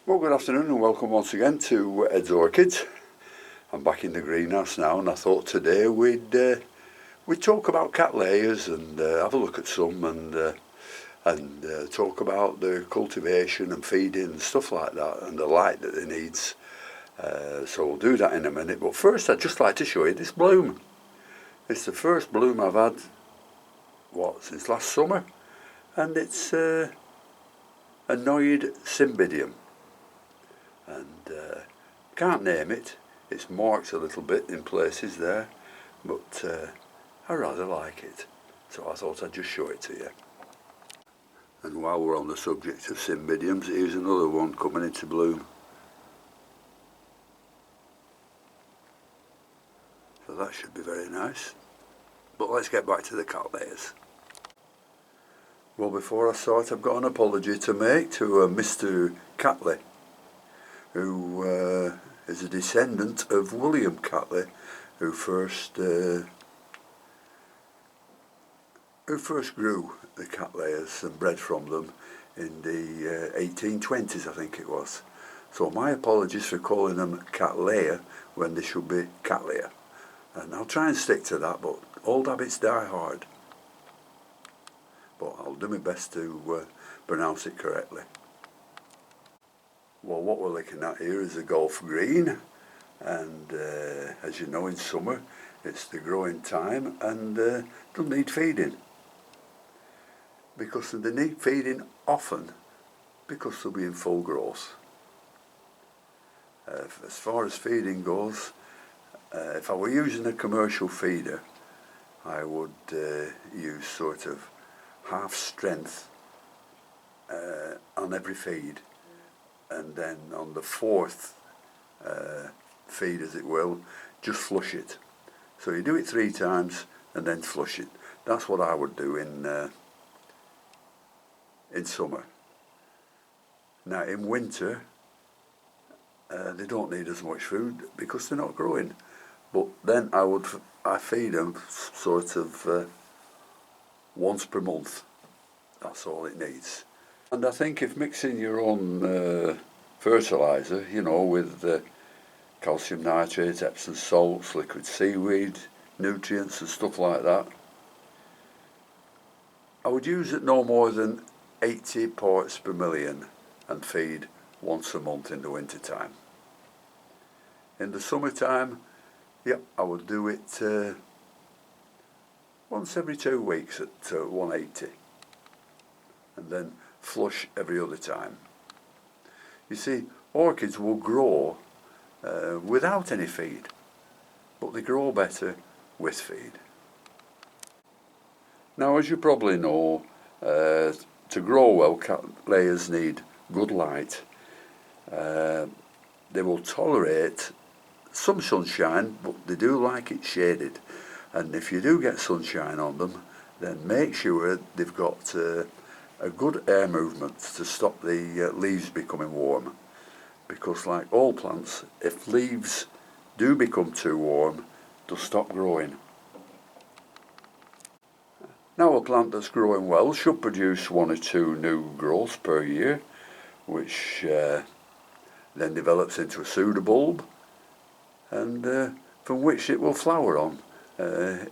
Well, good afternoon and welcome once again to Ed's Orchids. I'm back in the greenhouse now, and I thought today we'd talk about Cattleyas and have a look at some and talk about the cultivation and feeding and stuff like that and the light that it needs. So we'll do that in a minute. But first, I'd just like to show you this bloom. It's the first bloom I've had since last summer, and it's annoyed cymbidium. And can't name it. It's marked a little bit in places there, but I rather like it, so I thought I'd just show it to you. And while we're on the subject of cymbidiums, here's another one coming into bloom. So that should be very nice. But let's get back to the Cattleyas. Well, before I start, I've got an apology to make to Mr. Cattley, who is a descendant of William Cattley, who first grew the Cattleyas and bred from them in the 1820s, I think it was. So my apologies for calling them Cattleya when they should be Cattleya. And I'll try and stick to that, but old habits die hard. But I'll do my best to pronounce it correctly. Well, what we're looking at here is a Gulf green, and as you know, in summer it's the growing time, and they'll need feeding, because they need feeding often because they'll be in full growth. As far as feeding goes, if I were using a commercial feeder, I would use sort of half strength on every feed, and then on the fourth feed, as it will, just flush it. So you do it 3 times and then flush it. That's what I would do in summer. Now in winter, they don't need as much food because they're not growing. But then I feed them sort of once per month. That's all it needs. And I think if mixing your own fertilizer, you know, with calcium nitrate, Epsom salts, liquid seaweed, nutrients and stuff like that, I would use it no more than 80 parts per million and feed once a month in the winter time. In the summertime, yeah, I would do it once every 2 weeks at 180, and then flush every other time. You see, orchids will grow without any feed, but they grow better with feed. Now, as you probably know, to grow well, Cattleyas need good light. They will tolerate some sunshine, but they do like it shaded. And if you do get sunshine on them, then make sure they've got a good air movement to stop the leaves becoming warm, because like all plants, if leaves do become too warm, they'll stop growing. Now a plant that's growing well should produce 1 or 2 new growths per year, which then develops into a pseudobulb, and from which it will flower on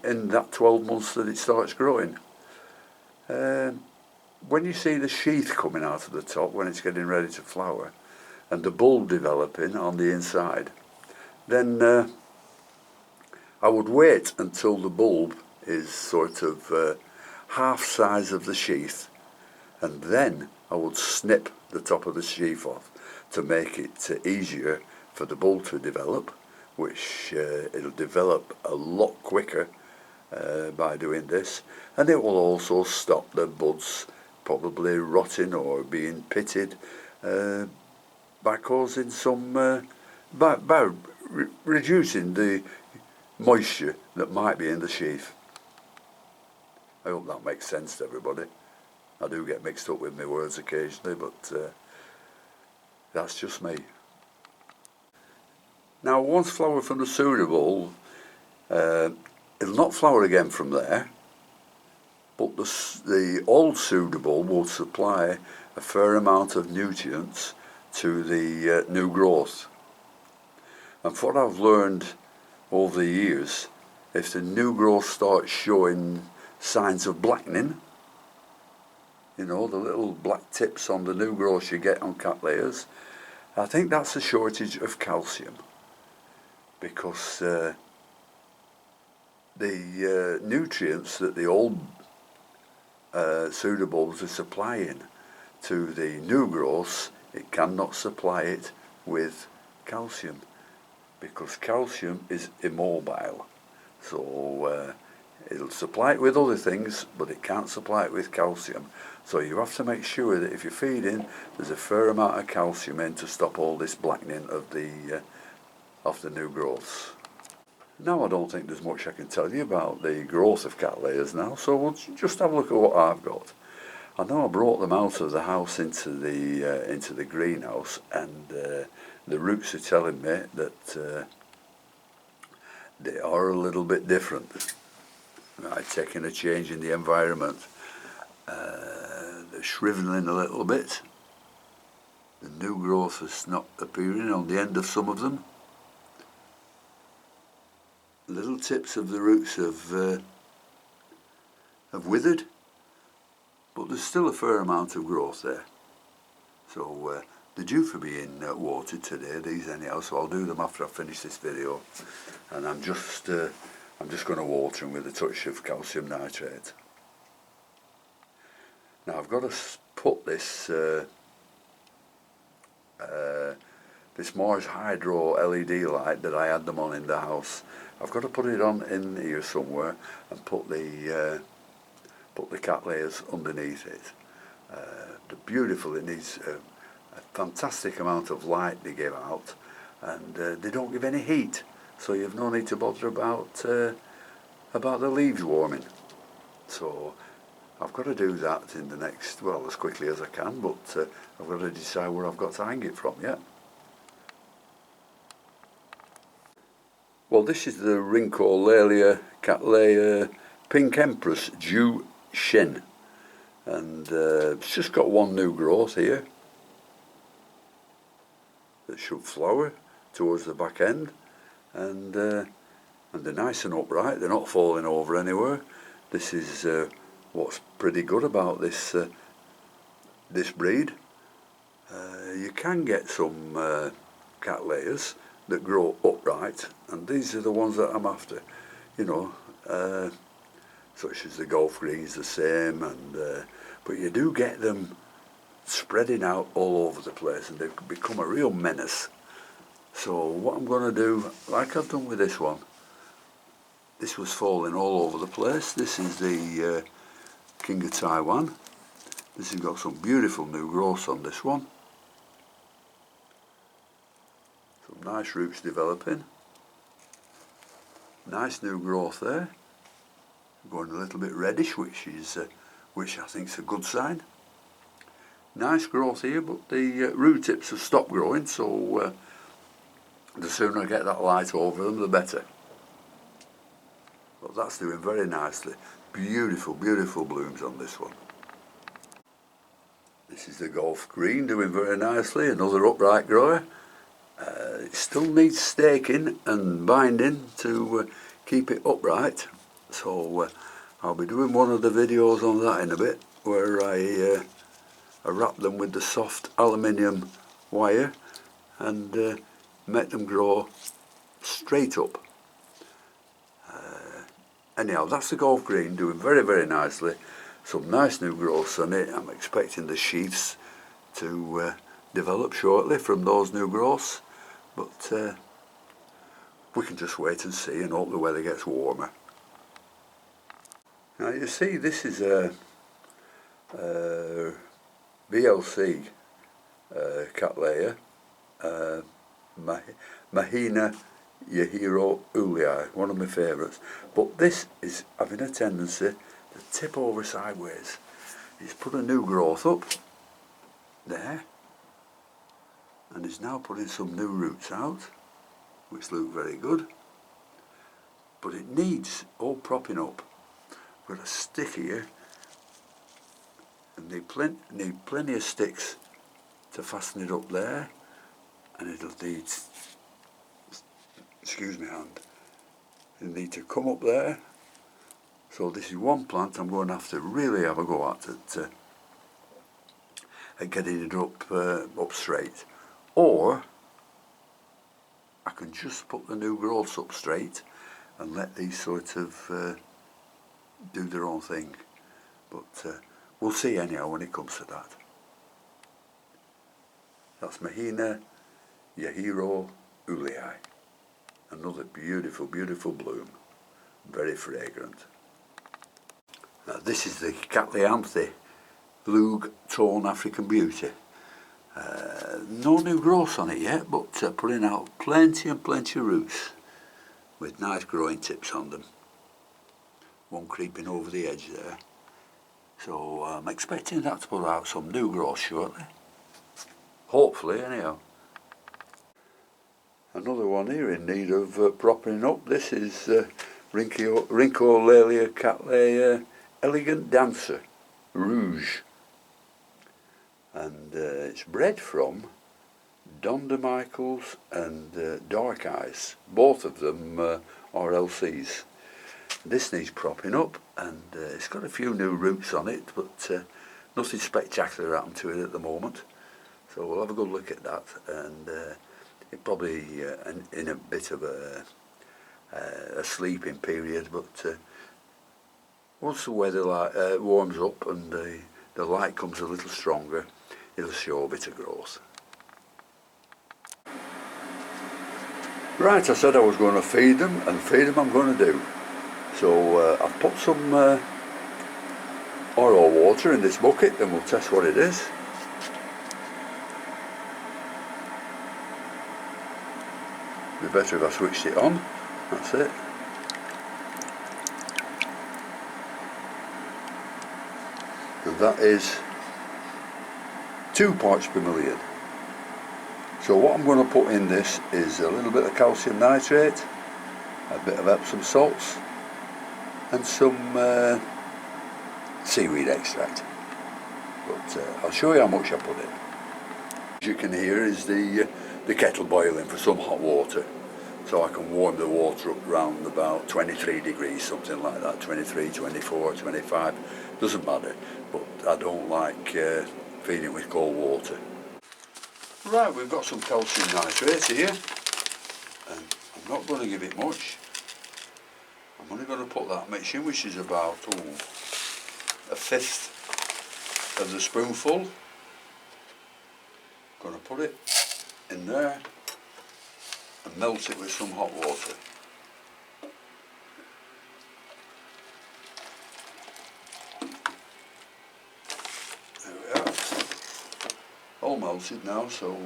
in that 12 months that it starts growing. When you see the sheath coming out of the top when it's getting ready to flower, and the bulb developing on the inside, then I would wait until the bulb is sort of half size of the sheath, and then I would snip the top of the sheath off to make it easier for the bulb to develop, which it'll develop a lot quicker by doing this, and it will also stop the buds probably rotting or being pitted by causing some by reducing the moisture that might be in the sheath. I hope that makes sense to everybody. I do get mixed up with my words occasionally, but that's just me. Now, once flowered from the pseudobulb, it'll not flower again from there, but the old pseudobulb will supply a fair amount of nutrients to the new growth. And what I've learned over the years, if the new growth starts showing signs of blackening, you know, the little black tips on the new growth you get on Cattleyas, I think that's a shortage of calcium, because the nutrients that the old pseudobulbs are supplying to the new growths, it cannot supply it with calcium, because calcium is immobile. So it'll supply it with other things, but it can't supply it with calcium. So you have to make sure that if you're feeding, there's a fair amount of calcium in to stop all this blackening of the new growths. Now I don't think there's much I can tell you about the growth of Cattleyas now, so we'll just have a look at what I've got. I know I brought them out of the house into the greenhouse, and the roots are telling me that they are a little bit different. Right, taking a change in the environment. They're shriveling a little bit. The new growth is not appearing on the end of some of them. Little tips of the roots have withered, but there's still a fair amount of growth there. So they're due for being watered today, these anyhow, so I'll do them after I finish this video. And I'm just going to water them with a touch of calcium nitrate. Now I've got to put this this Mars Hydro LED light that I had them on in the house. I've got to put it on in here somewhere and put the Cattleyas underneath it. They're beautiful. It needs a fantastic amount of light they give out, and they don't give any heat, so you've no need to bother about the leaves warming. So I've got to do that in the next, well, as quickly as I can, but I've got to decide where I've got to hang it from yet. Well, this is the Rhyncholalia Cattleya Pink Empress Dew Shin, and it's just got one new growth here that should flower towards the back end, and they're nice and upright. They're not falling over anywhere. This is what's pretty good about this this breed. You can get some Cattleyas that grow upright, and these are the ones that I'm after, you know, such as the Gulf Greens, the same, and but you do get them spreading out all over the place, and they've become a real menace. So what I'm going to do, like I've done with this one, this was falling all over the place. This is the King of Taiwan. This has got some beautiful new growths on this one. Some nice roots developing. Nice new growth there. Going a little bit reddish, which I think is a good sign. Nice growth here, but the root tips have stopped growing, so the sooner I get that light over them, the better. But that's doing very nicely. Beautiful, beautiful blooms on this one. This is the Gulf Green, doing very nicely, another upright grower. It still needs staking and binding to keep it upright, so I'll be doing one of the videos on that in a bit, where I wrap them with the soft aluminium wire and make them grow straight up. Anyhow, that's the Gulf Green, doing very, very nicely. Some nice new growths on it. I'm expecting the sheaths to develop shortly from those new growths, but we can just wait and see and hope the weather gets warmer. Now you see, this is a VLC Cattleya, Mahina Yahiro Ulii, one of my favourites, but this is having a tendency to tip over sideways. He's put a new growth up there, and he's now putting some new roots out, which look very good, but it needs all propping up. We've got a stick here, and need plenty of sticks to fasten it up there, and it'll need, excuse me hand, it'll need to come up there. So this is one plant I'm going to have to really have a go at getting it up straight, or I can just put the new growths up straight and let these sort of do their own thing, but we'll see anyhow when it comes to that. That's Mahina Yahiro Ulei, another beautiful, beautiful bloom, very fragrant. Now this is the Cattleyas Blue Tone African Beauty. No new growth on it yet, but putting out plenty and plenty of roots with nice growing tips on them. One creeping over the edge there. So I'm expecting that to put out some new growth shortly. Hopefully, anyhow. Another one here in need of propping up. This is Rhyncholalia Cattleyas Elegant Dancer Rouge. And it's bred from Donder Michaels and Dark Eyes. Both of them are LCs. This needs propping up, and it's got a few new roots on it, but nothing spectacular happened to it at the moment. So we'll have a good look at that, and it probably in a bit of a sleeping period, but once the weather warms up and the light comes a little stronger, it'll show a bit of growth. Right, I said I was going to feed them, and feed them I'm going to do. So I've put some oil water in this bucket, and we'll test what it is. It'd be better if I switched it on. That's it. And that is 2 parts per million. So what I'm going to put in this is a little bit of calcium nitrate, a bit of Epsom salts, and some seaweed extract. But I'll show you how much I put in. As you can hear is the kettle boiling for some hot water. So I can warm the water up around about 23 degrees, something like that, 23, 24, 25, doesn't matter. But I don't like feeding with cold water. Right, we've got some calcium nitrate here, and I'm not going to give it much. I'm only going to put that mix in, which is about 1/5 of the spoonful. Going to put it in there and melt it with some hot water. There we are. All melted now, so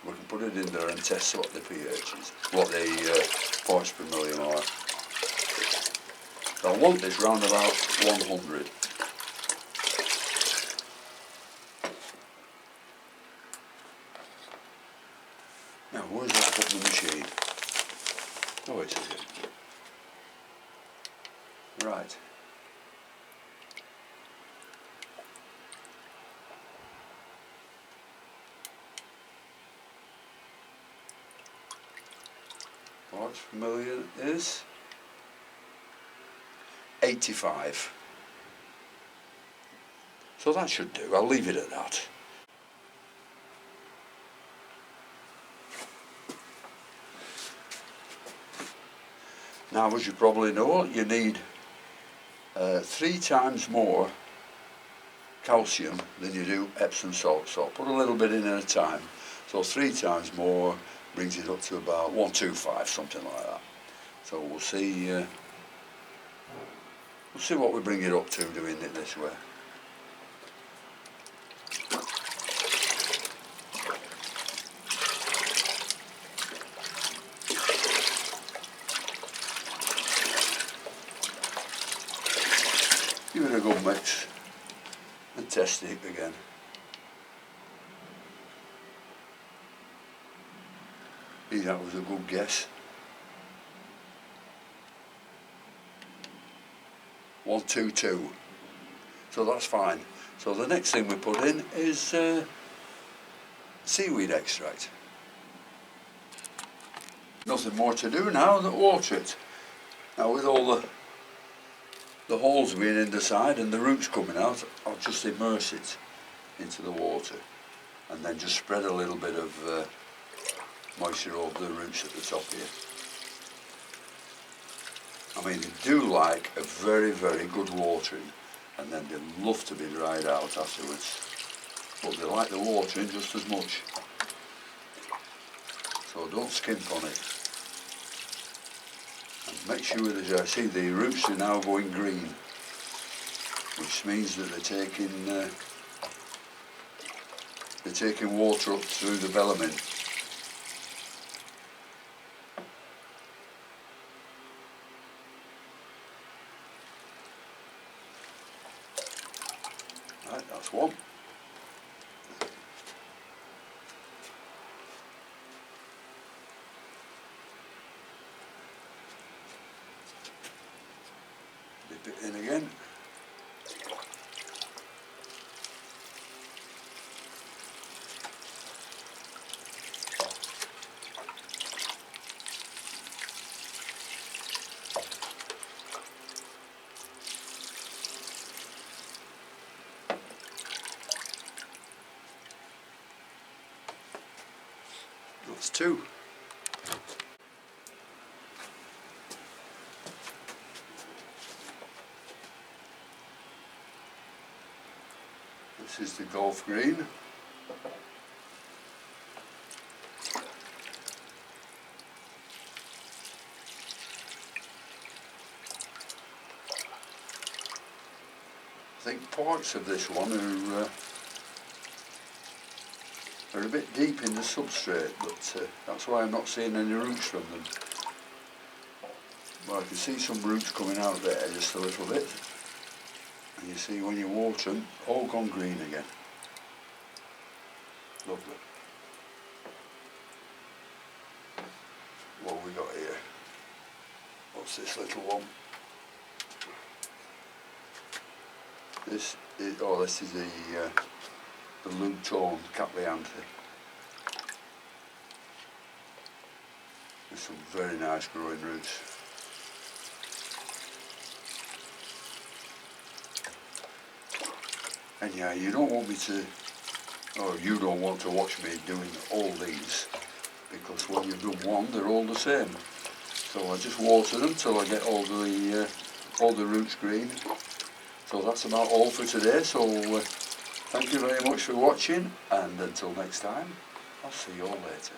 we can put it in there and test what the pH is, what the parts per million are. So I want this round about 100. Now, where's that up the machine? Oh, it's here. Right. Parts per million is 85. So that should do. I'll leave it at that. Now, as you probably know, you need 3 times more calcium than you do Epsom salt. So I'll put a little bit in at a time. So 3 times more brings it up to about 125, something like that. So we'll see what we bring it up to doing it this way. Give it a good mix and test it again. That was a good guess. 122. So that's fine. So the next thing we put in is seaweed extract. Nothing more to do now than water it. Now with all the holes being in the side and the roots coming out, I'll just immerse it into the water and then just spread a little bit of moisture over the roots at the top here. I mean, they do like a very, very good watering, and then they love to be dried out afterwards, but they like the watering just as much, so don't skimp on it. And make sure that, I see the roots are now going green, which means that they're taking water up through the velamin. Right, that's one. Dip it in again. That's two. This is the golf green. I think parts of this one are a bit deep in the substrate, but that's why I'm not seeing any roots from them. Well, I can see some roots coming out there just a little bit, and you see when you water them, all gone green again. Lovely. What have we got here? What's this little one? This is the loop-torn Cattleyas. There's some very nice growing roots. And yeah, you don't want me to, or you don't want to watch me doing all these, because when you've done one, they're all the same. So I just water them till I get all the roots green. So that's about all for today. So thank you very much for watching, and until next time, I'll see you all later.